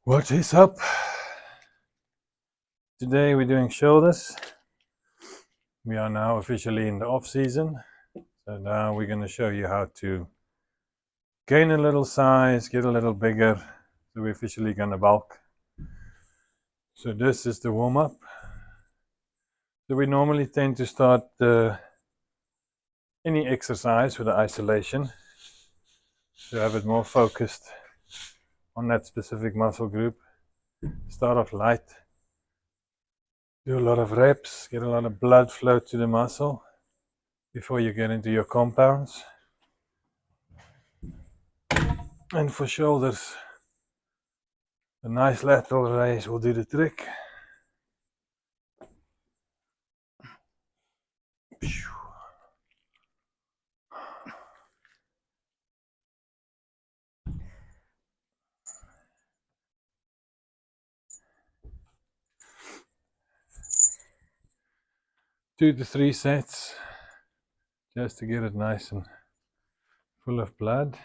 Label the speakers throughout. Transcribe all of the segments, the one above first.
Speaker 1: What is up? Today we're doing shoulders. We are now officially in the off season. So now we're going to show you how to gain a little size, get a little bigger. So we're officially going to bulk. So this is the warm up. So we normally tend to start any exercise with the isolation to have it more focused on that specific muscle group. Start off light. Do a lot of reps, get a lot of blood flow to the muscle before you get into your compounds. And for shoulders, a nice lateral raise will do the trick. 2 to 3 sets just to get it nice and full of blood.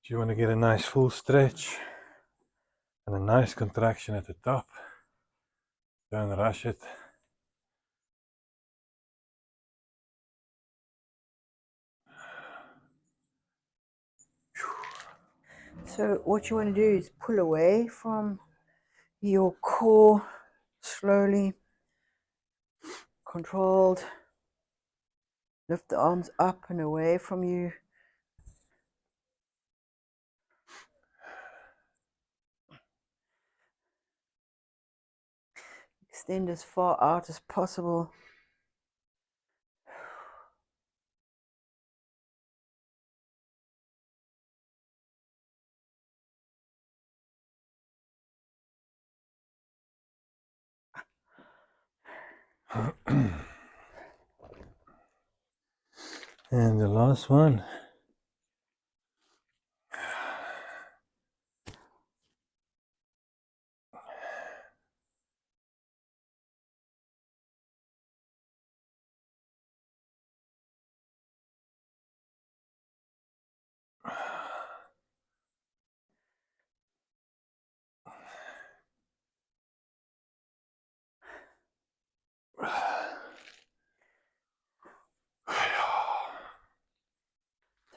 Speaker 1: You want to get a nice full stretch and a nice contraction at the top. Don't rush it.
Speaker 2: So what you want to do is pull away from your core slowly, controlled. Lift the arms up and away from you. Extend as far out as possible.
Speaker 1: And the last one.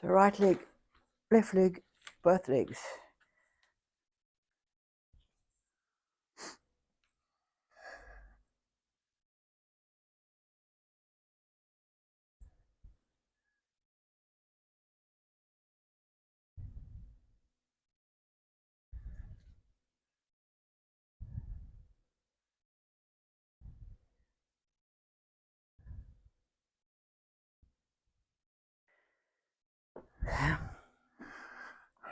Speaker 2: So right leg, left leg, both legs.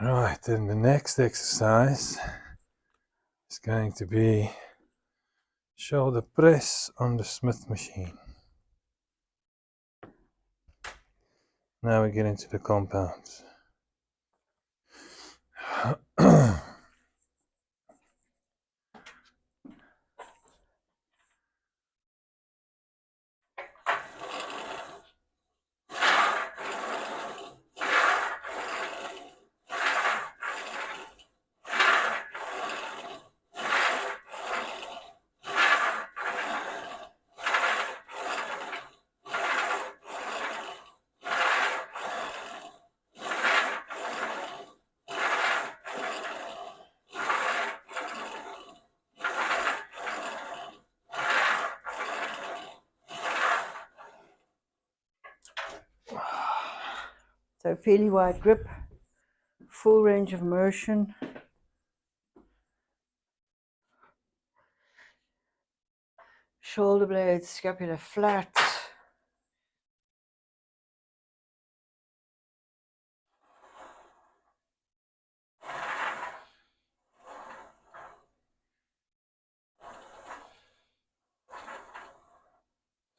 Speaker 1: Right, then the next exercise is going to be shoulder press on the Smith machine. Now we get into the compounds.
Speaker 2: So fairly wide grip, full range of motion. Shoulder blades, scapula flat.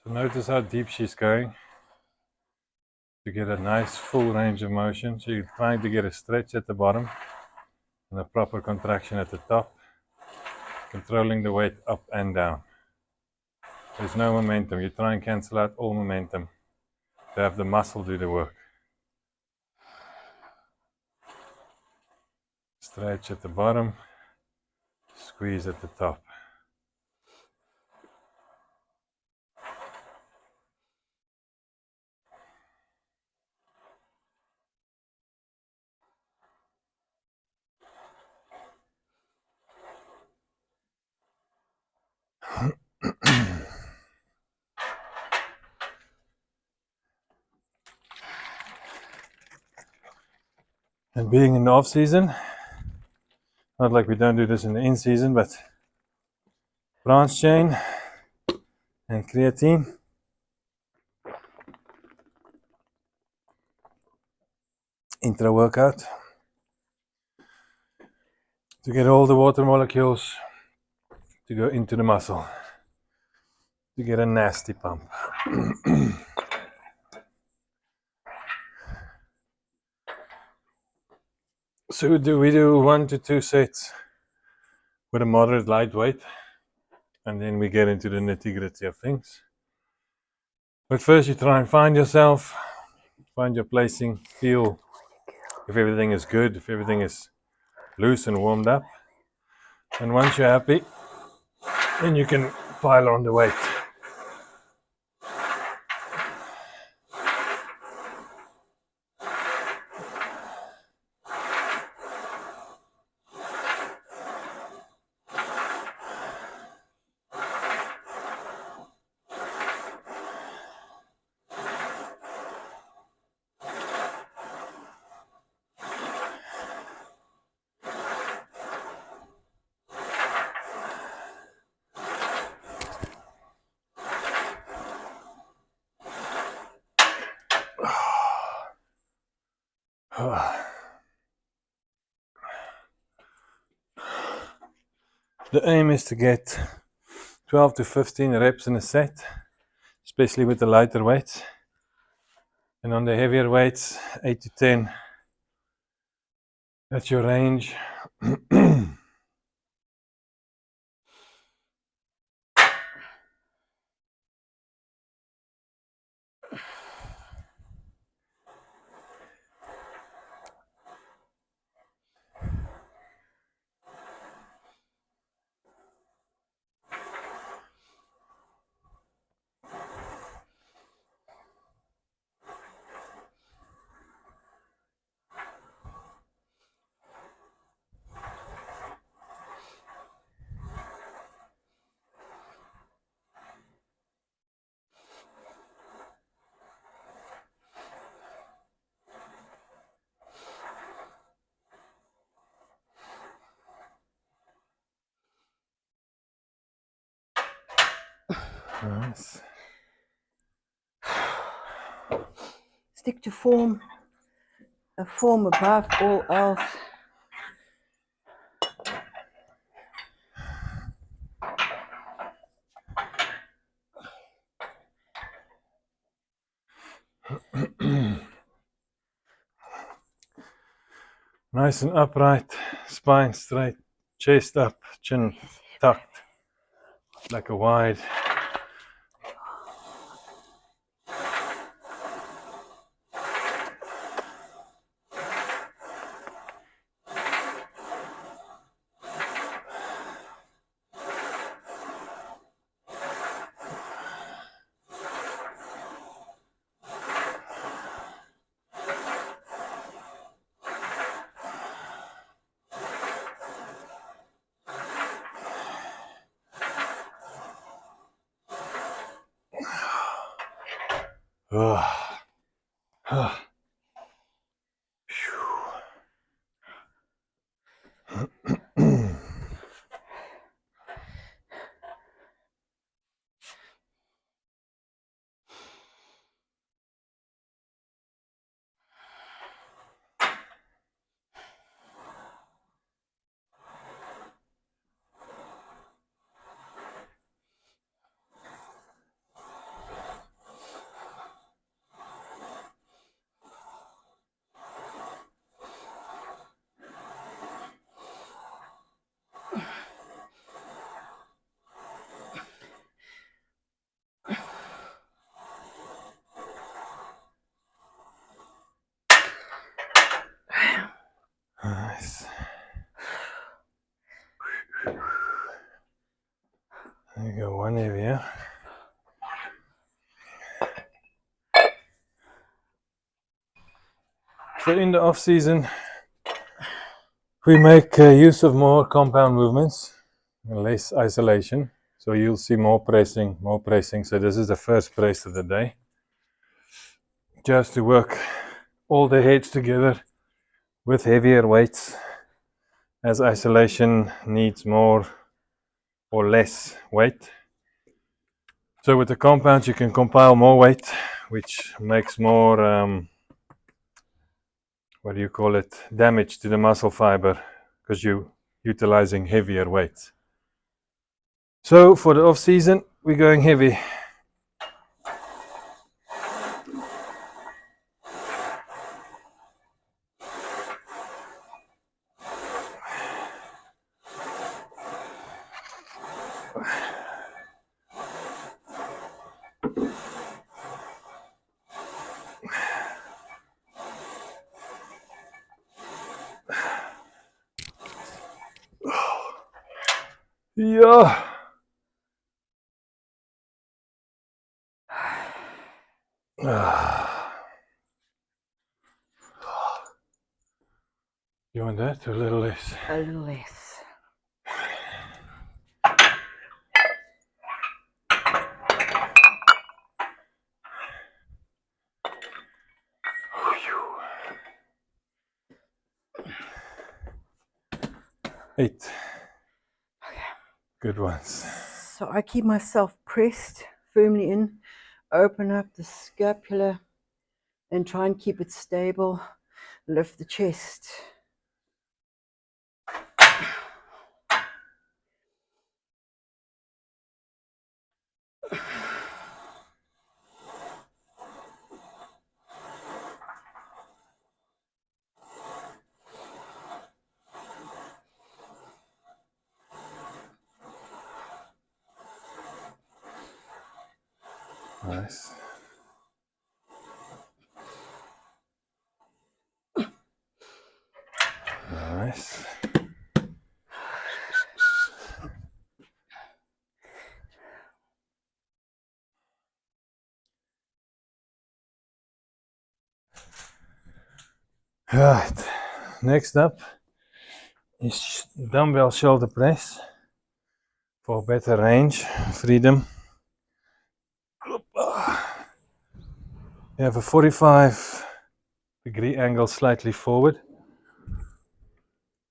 Speaker 1: So So notice how deep she's going to get a nice full range of motion. So you're trying to get a stretch at the bottom and a proper contraction at the top, controlling the weight up and down. There's no momentum. You try and cancel out all momentum to have the muscle do the work. Stretch at the bottom, squeeze at the top. And being in the off season, not like we don't do this in the in season, but branch chain and creatine intra workout to get all the water molecules to go into the muscle to get a nasty pump. So we do 1 to 2 sets with a moderate lightweight, and then we get into the nitty-gritty of things. But first you try and find yourself, find your placing, feel if everything is good, if everything is loose and warmed up. And once you're happy, then you can pile on the weight. The aim is to get 12 to 15 reps in a set, especially with the lighter weights. And on the heavier weights, 8 to 10. That's your range. Nice.
Speaker 2: Stick to form, a form above all else.
Speaker 1: Nice and upright, spine straight, chest up, chin tucked, like a wide. now. So in the off season, we make use of more compound movements, less isolation. So you'll see more pressing, more pressing. So this is the first press of the day. Just to work all the heads together with heavier weights, as isolation needs more or less weight. So with the compounds you can compile more weight, which makes more what do you call it, damage to the muscle fiber, because you're utilizing heavier weights. So for the off season we're going heavy. Yeah. You want that or a little less?
Speaker 2: A little less.
Speaker 1: Eight.
Speaker 2: Okay.
Speaker 1: Good ones.
Speaker 2: So I keep myself pressed firmly in, open up the scapula, and try and keep it stable. Lift the chest.
Speaker 1: Nice. Nice. Right. Next up is dumbbell shoulder press for better range, freedom. You have a 45-degree angle slightly forward,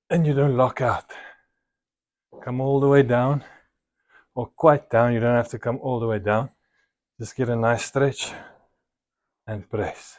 Speaker 1: and you don't lock out. Come all the way down, or quite down. You don't have to come all the way down. Just get a nice stretch and press.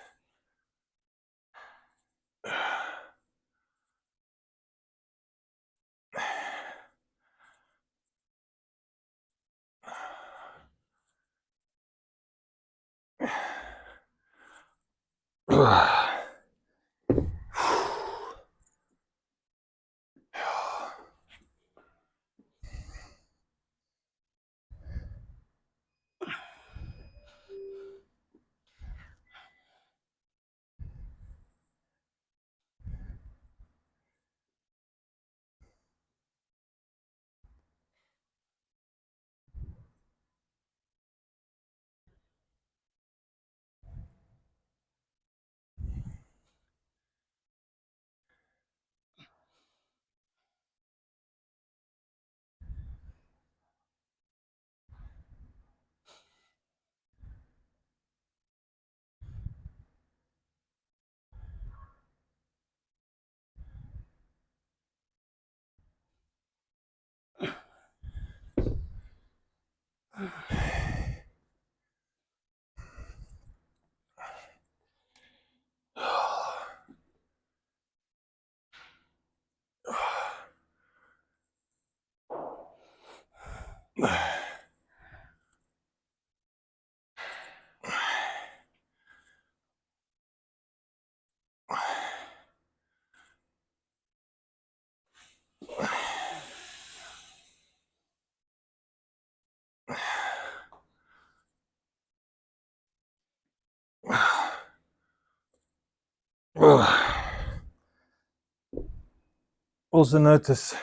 Speaker 1: Also notice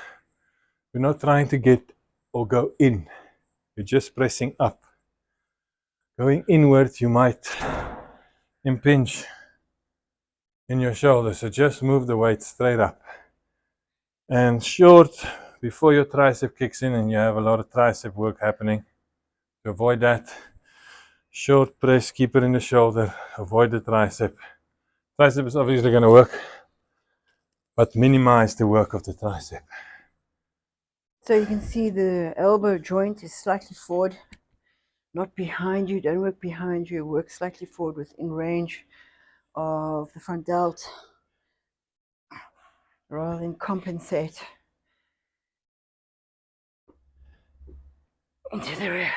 Speaker 1: we're not trying to get or go in. You're just pressing up. Going inward, you might impinge in your shoulder, so just move the weight straight up. And short before your tricep kicks in and you have a lot of tricep work happening. To avoid that, short press, keep it in the shoulder, avoid the tricep. Tricep is obviously going to work, but minimize the work of the tricep.
Speaker 2: So you can see the elbow joint is slightly forward, not behind you. Don't work behind you. Work slightly forward within range of the front delt rather than compensate into the rear.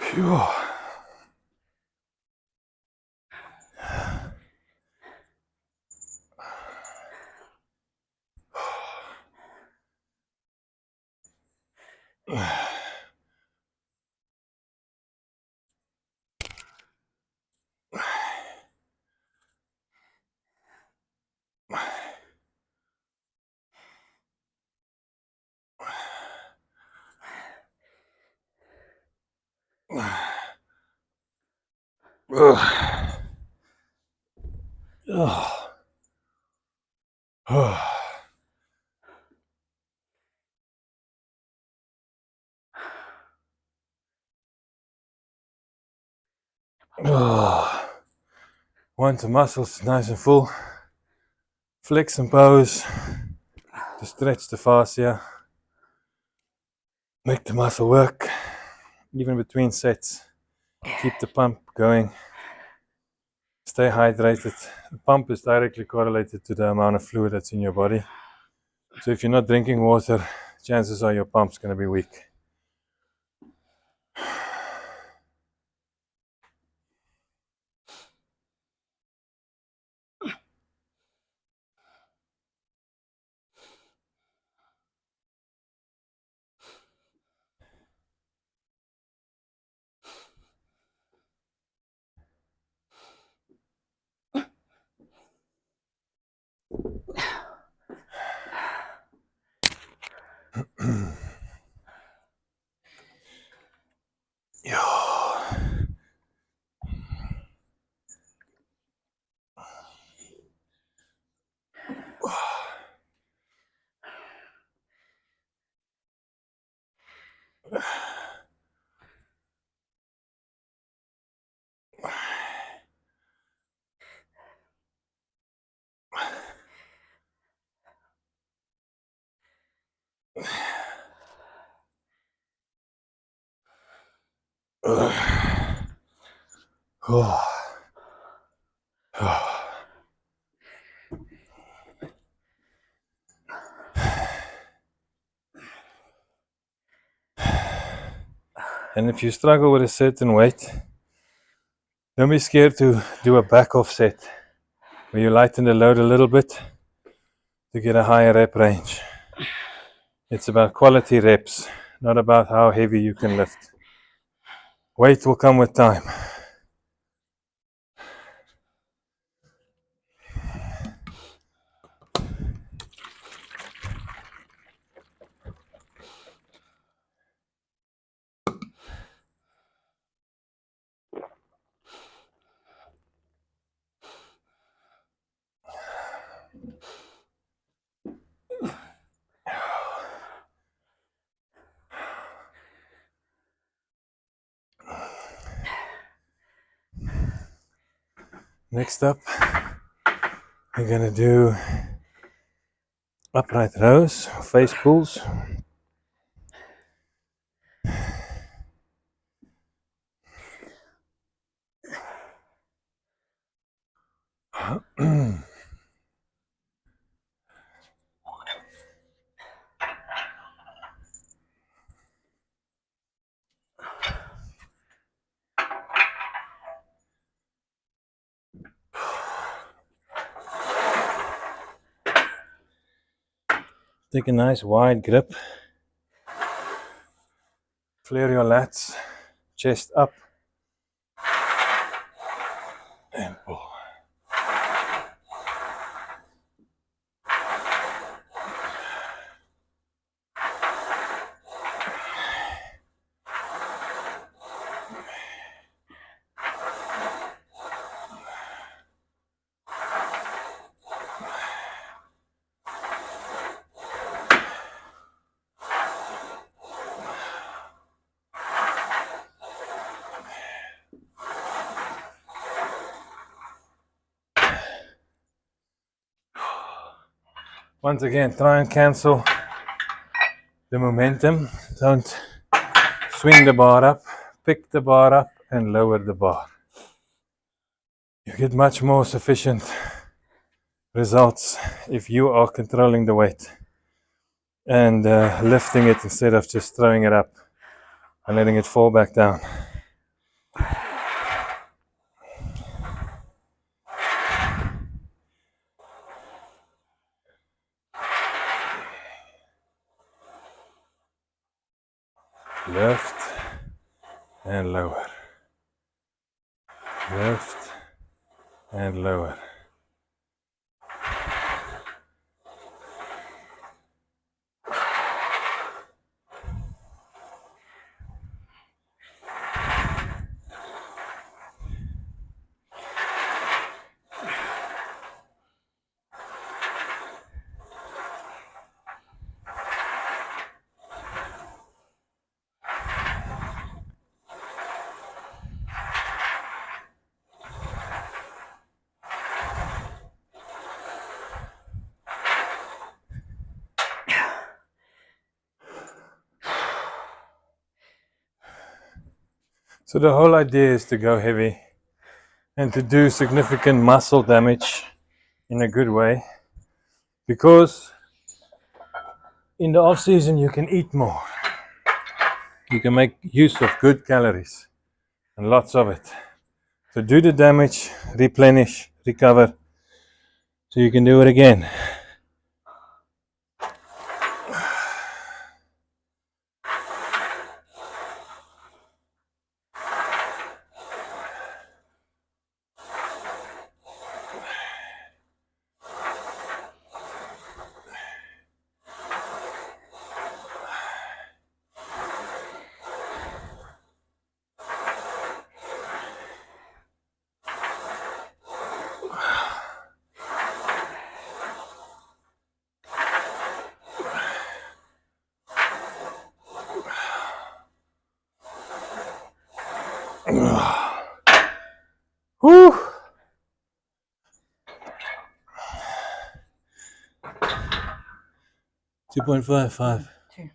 Speaker 1: Phew. Once the muscles nice and full, flex and pose to stretch the fascia, make the muscle work, even between sets. Keep the pump going, stay hydrated. The pump is directly correlated to the amount of fluid that's in your body. So if you're not drinking water, chances are your pump's going to be weak. And if you struggle with a certain weight, don't be scared to do a back off set where you lighten the load a little bit to get a higher rep range. It's about quality reps, not about how heavy you can lift. Weight will come with time. Next up, we're going to do upright rows, face pulls. Take a nice wide grip. Flare your lats, chest up, and pull. Once again, try and cancel the momentum. Don't swing the bar up, pick the bar up and lower the bar. You get much more sufficient results if you are controlling the weight and lifting it instead of just throwing it up and letting it fall back down. Lift and lower. Lift and lower. So the whole idea is to go heavy and to do significant muscle damage in a good way, because in the off season you can eat more. You can make use of good calories and lots of it. So do the damage, replenish, recover, so you can do it again. Whew. 2.55.
Speaker 2: Two.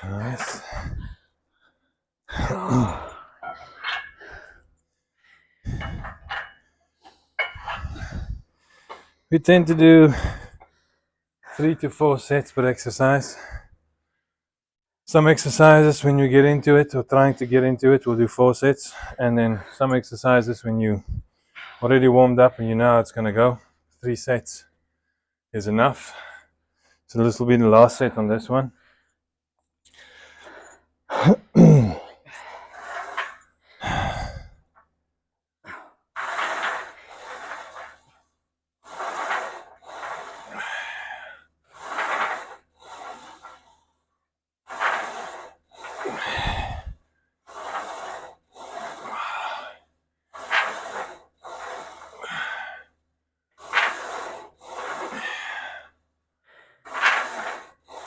Speaker 1: Nice. We tend to do 3 to 4 sets per exercise. Some exercises, when you get into it or trying to get into it, we'll do 4 sets, and then some exercises when you already warmed up and you know how it's going to go, 3 sets is enough. So this will be the last set on this one.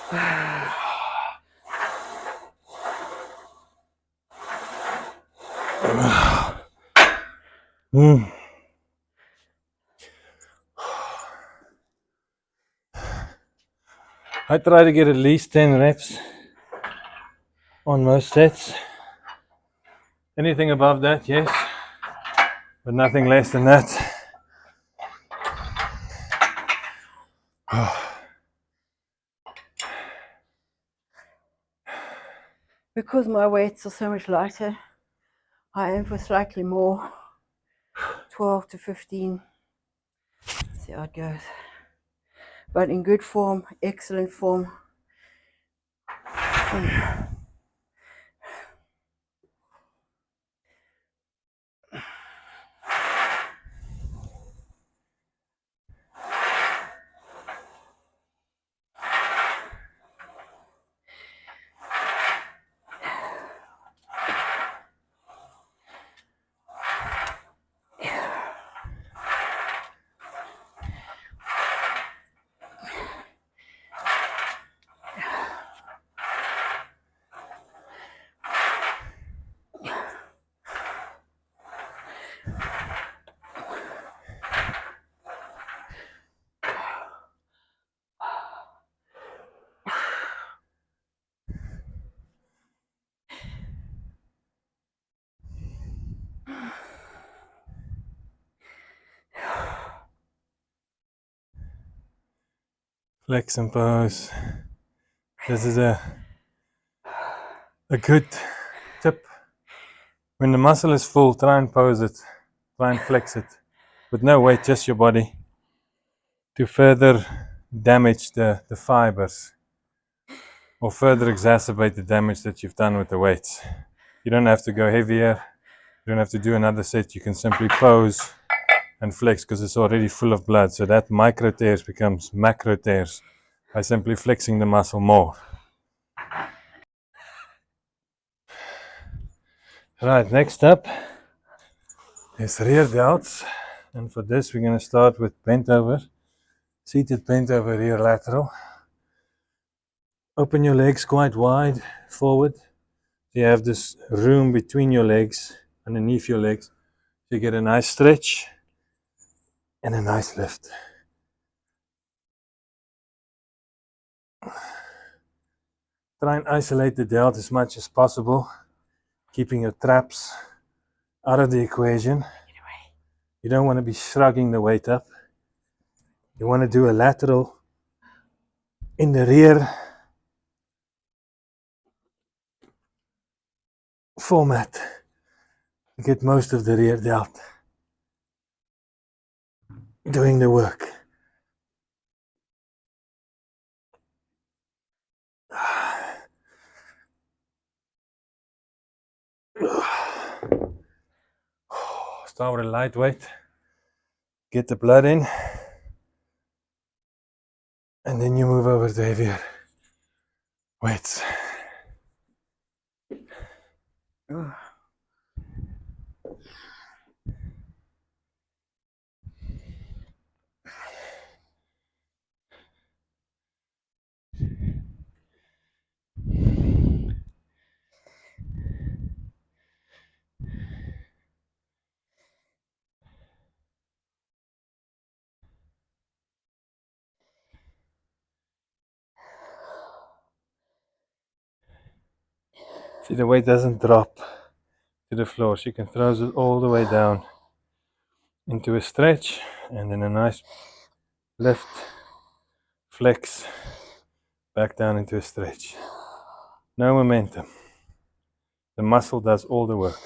Speaker 1: I try to get at least 10 reps on most sets. Anything above that, yes, but nothing less than that.
Speaker 2: Because my weights are so much lighter, I aim for slightly more, 12 to 15. See how it goes. But in good form, excellent form.
Speaker 1: Flex and pose. This is a good tip. When the muscle is full, try and pose it, try and flex it with no weight, just your body, to further damage the fibers or further exacerbate the damage that you've done with the weights. You don't have to go heavier, you don't have to do another set, you can simply pose and flex because it's already full of blood. So that micro tears becomes macro tears by simply flexing the muscle more. Right, next up is rear delts. And for this, we're going to start with bent over, seated bent over rear lateral. Open your legs quite wide forward. You have this room between your legs, underneath your legs. You get a nice stretch and a nice lift. Try and isolate the delt as much as possible, keeping your traps out of the equation. You don't want to be shrugging the weight up. You want to do a lateral in the rear format to get most of the rear delt doing the work. Start with a light weight, get the blood in, and then you move over to heavier weights. See, the weight doesn't drop to the floor. She can throw it all the way down into a stretch and then a nice lift, flex, back down into a stretch. No momentum. The muscle does all the work.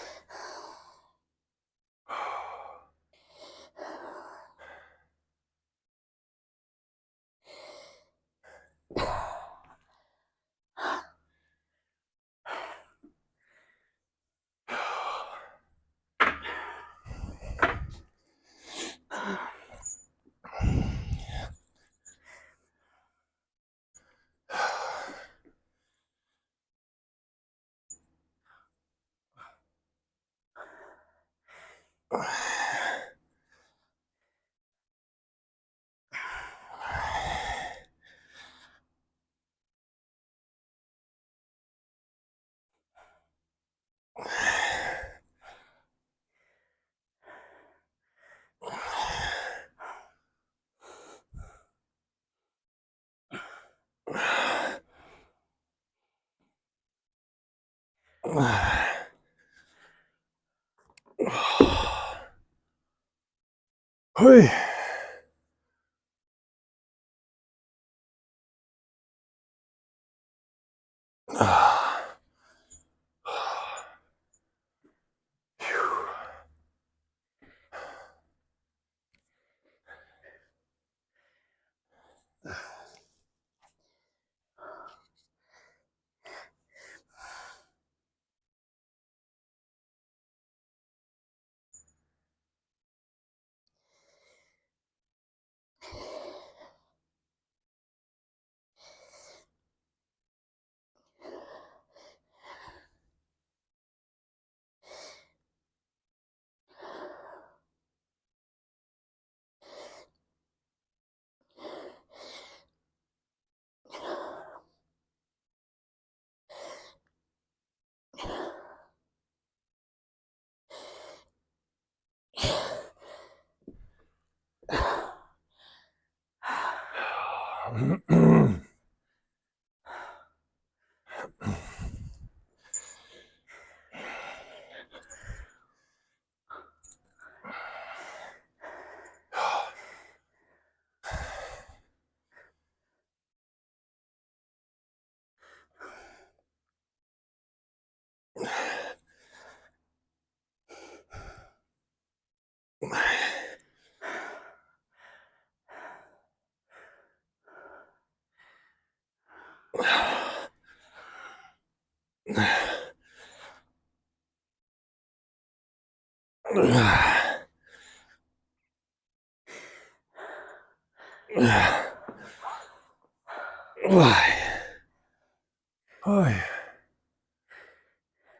Speaker 1: Hey.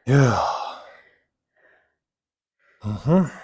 Speaker 1: Yeah. Mm-hmm.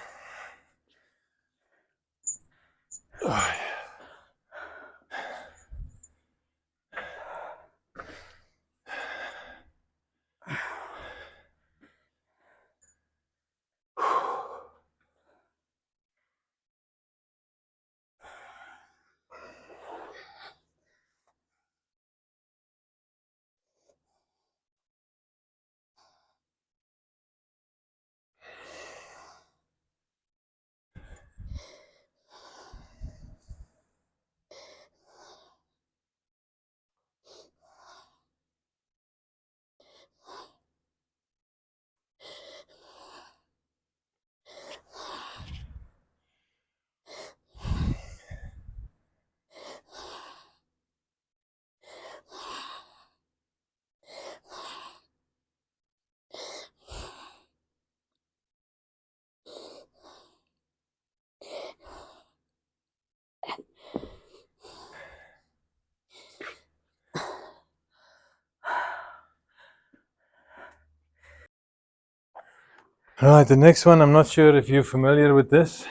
Speaker 1: Right, the next one, I'm not sure if you're familiar with this.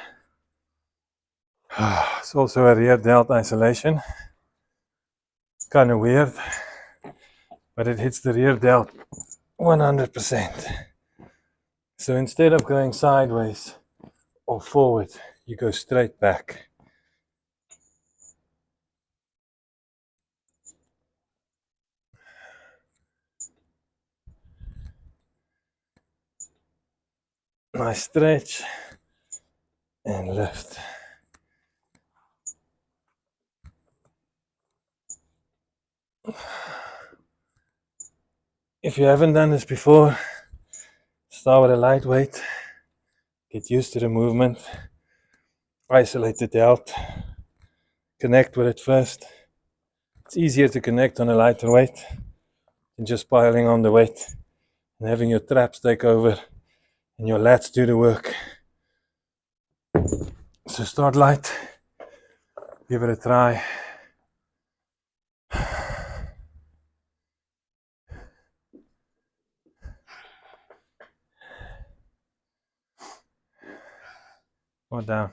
Speaker 1: It's also a rear delt isolation. It's kind of weird, but it hits the rear delt 100%. So instead of going sideways or forward, you go straight back. Nice stretch and lift. If you haven't done this before, start with a light weight, get used to the movement, isolate the delt, connect with it first. It's easier to connect on a lighter weight than just piling on the weight and having your traps take over and your lats do the work. So start light, give it a try. Or down.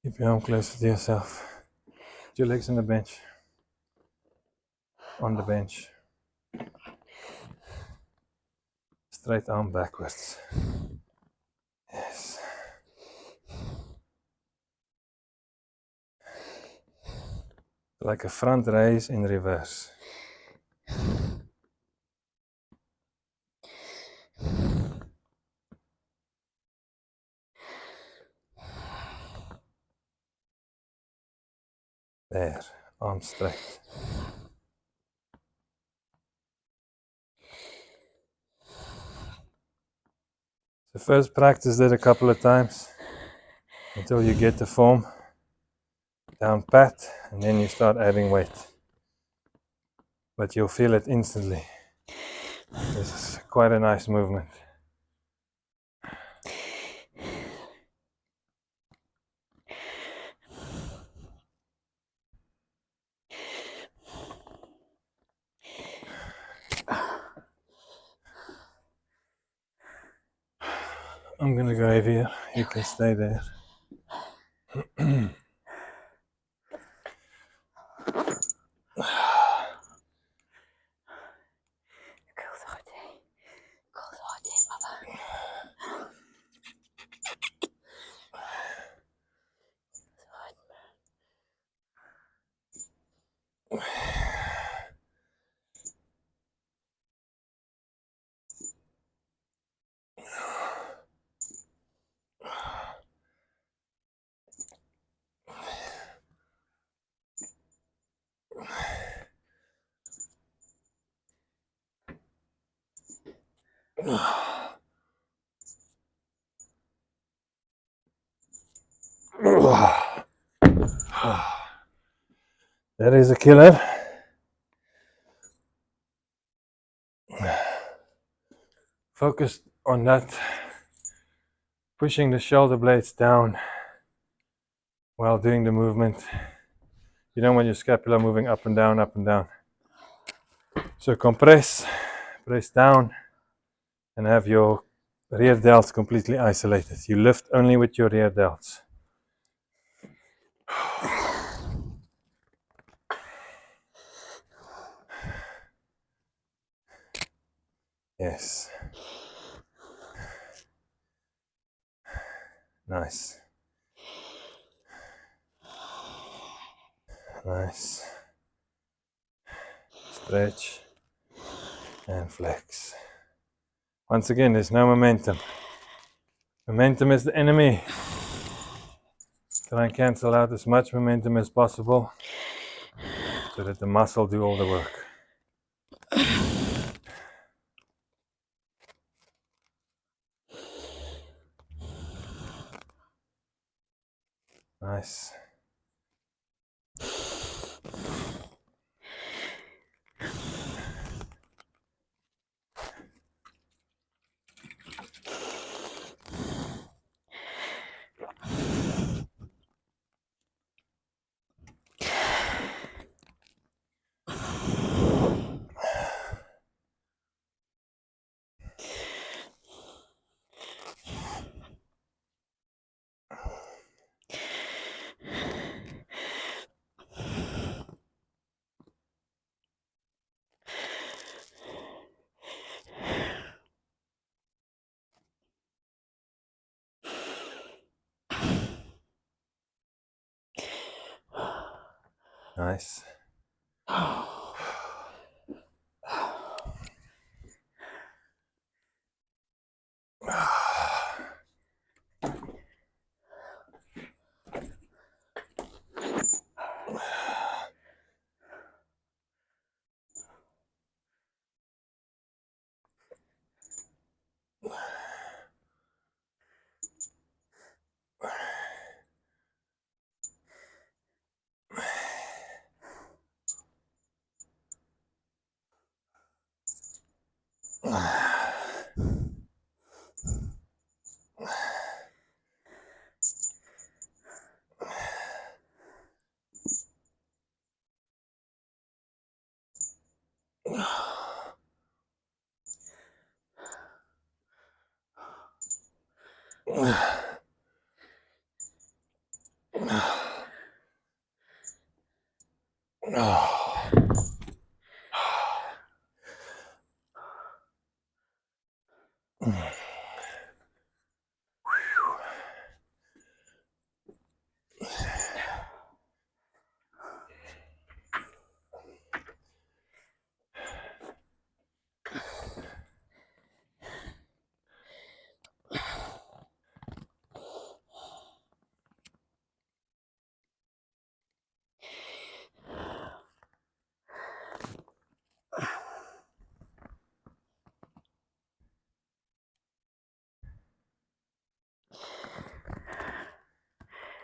Speaker 1: Keep your arm closer to yourself. Put your legs on the bench. On the bench. Straight arm backwards. Yes. Like a front raise in reverse. There, arm straight. So first practice it a couple of times until you get the form. Down pat, and then you start adding weight. But you'll feel it instantly. This is quite a nice movement. I'm gonna go over here. You can stay there. That is a killer. Focus on that, pushing the shoulder blades down while doing the movement. You don't want your scapula moving up and down, up and down. So compress, press down, and have your rear delts completely isolated. You lift only with your rear delts. Yes. Nice. Nice. Stretch and flex. Once again, there's no momentum. Momentum is the enemy. Try and cancel out as much momentum as possible so that the muscle do all the work. Nice. Nice. Nice.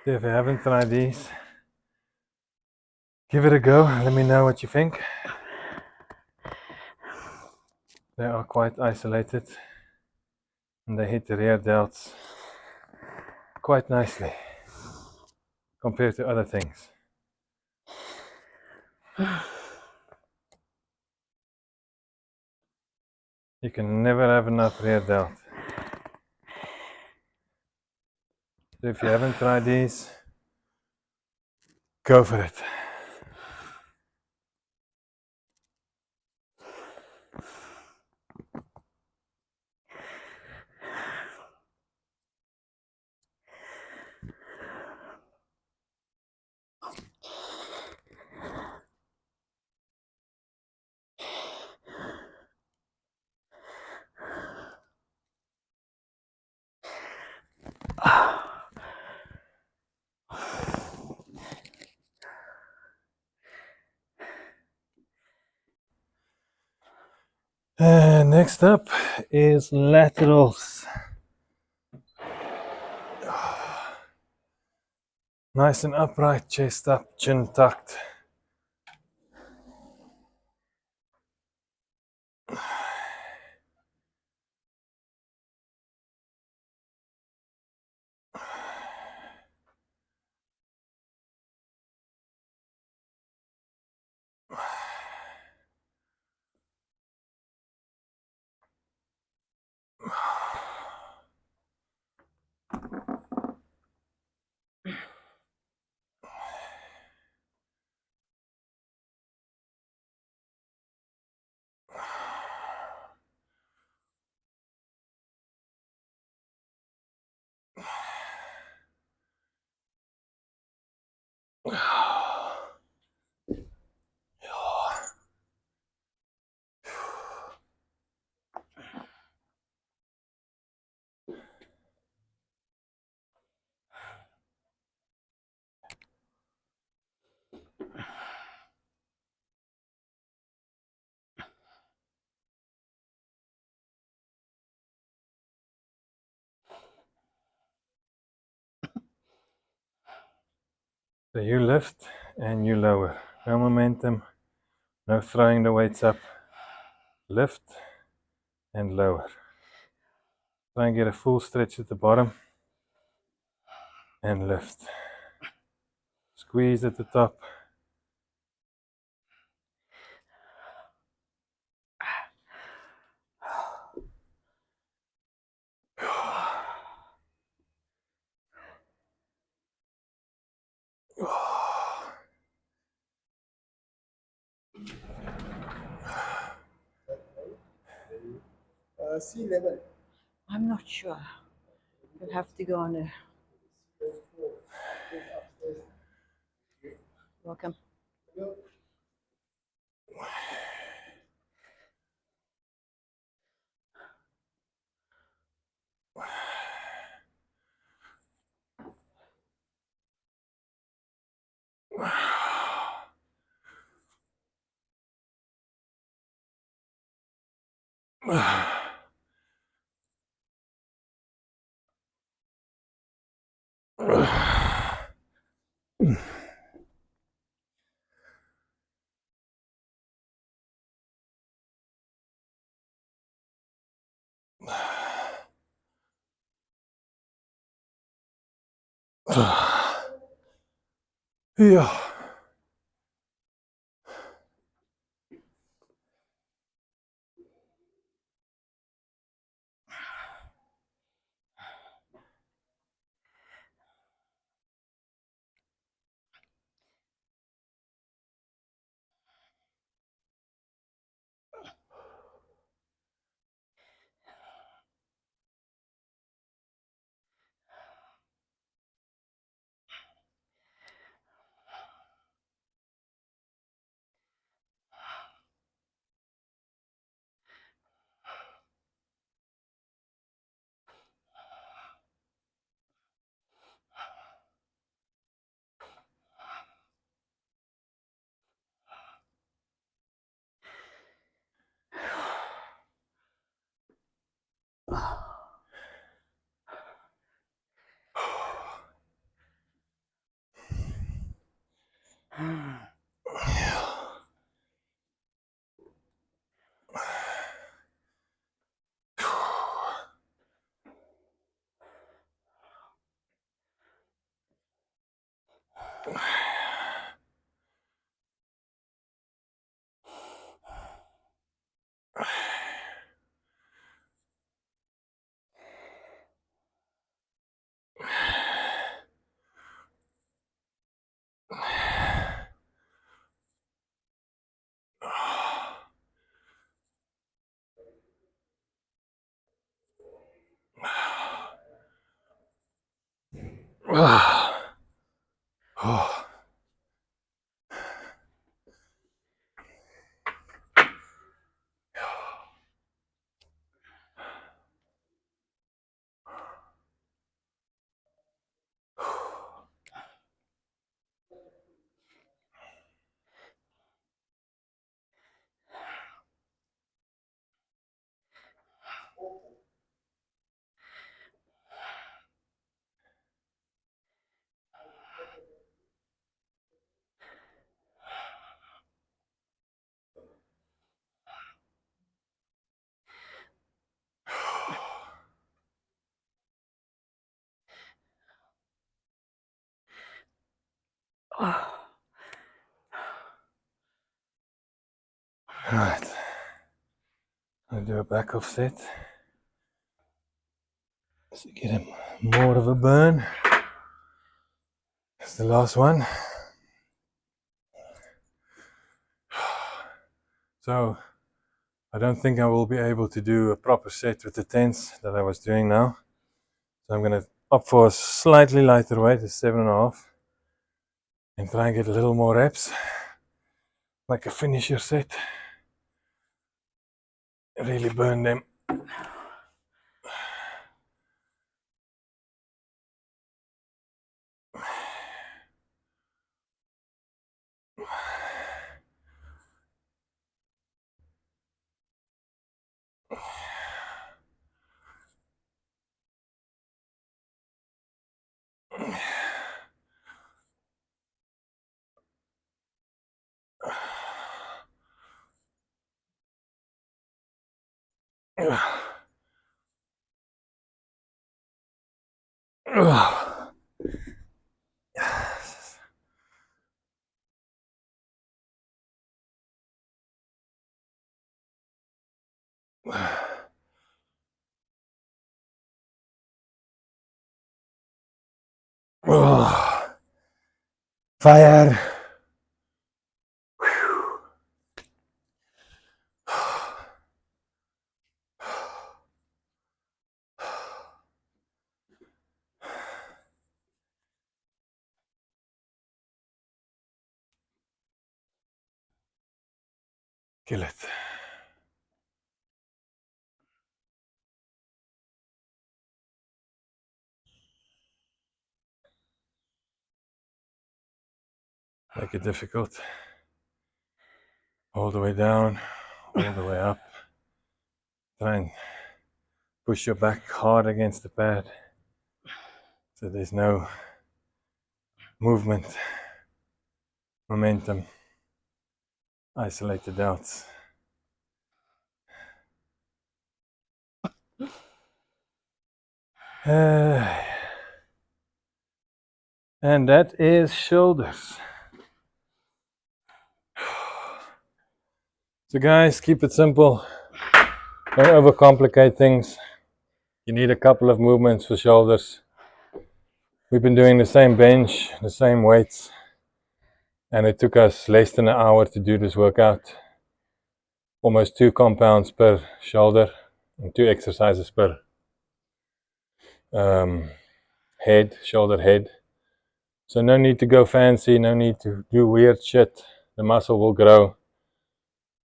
Speaker 1: If you haven't tried these, give it a go. Let me know what you think. They are quite isolated and they hit the rear delts quite nicely compared to other things. You can never have enough rear delt. So if you haven't tried these, go for it. And next up is laterals. Nice and upright, chest up, chin tucked. So you lift and you lower. No momentum, no throwing the weights up. Lift and lower. Try and get a full stretch at the bottom and lift. Squeeze at the top.
Speaker 3: Sea level.
Speaker 2: I'm not sure. You'll have to go on a. Welcome.
Speaker 1: Yeah. Right, I'll do a back offset to get him more of a burn. That's the last one. So I don't think I will be able to do a proper set with the tens that I was doing now. So I'm going to opt for a slightly lighter weight, a 7.5, and try and get a little more reps, like a finisher set. Really burn them. Fire. Kill it. Make it difficult. All the way down, all the way up. Try and push your back hard against the pad so there's no movement, momentum. Isolate the delts. And that is shoulders. So guys, keep it simple. Don't overcomplicate things. You need a couple of movements for shoulders. We've been doing the same bench, the same weights, and it took us less than an hour to do this workout. Almost 2 compounds per shoulder and 2 exercises per head, shoulder head. So no need to go fancy, no need to do weird shit. The muscle will grow.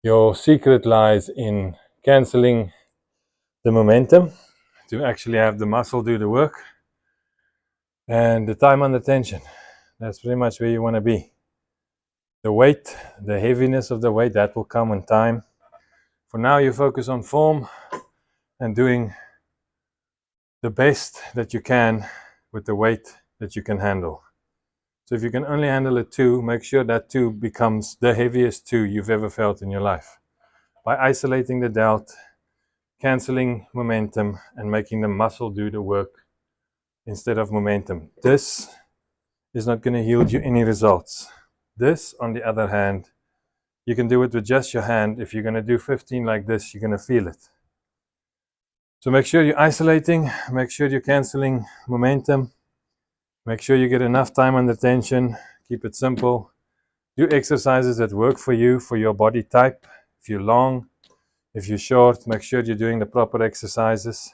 Speaker 1: Your secret lies in cancelling the momentum to actually have the muscle do the work, and the time under tension. That's pretty much where you want to be. The weight, the heaviness of the weight, that will come in time. For now, you focus on form and doing the best that you can with the weight that you can handle. So if you can only handle a 2, make sure that 2 becomes the heaviest 2 you've ever felt in your life. By isolating the delt, cancelling momentum, and making the muscle do the work instead of momentum. This is not going to yield you any results. This, on the other hand, you can do it with just your hand. If you're going to do 15 like this, you're going to feel it. So make sure you're isolating, make sure you're canceling momentum, make sure you get enough time under tension, keep it simple. Do exercises that work for you, for your body type. If you're long, if you're short, make sure you're doing the proper exercises.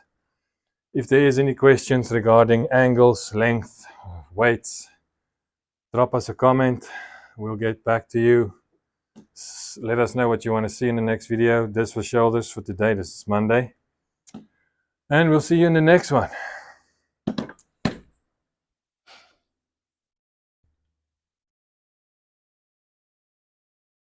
Speaker 1: If there is any questions regarding angles, length, weights, drop us a comment. We'll get back to you. Let us know what you want to see in the next video. This was shoulders for today. This is Monday. And we'll see you in the next one.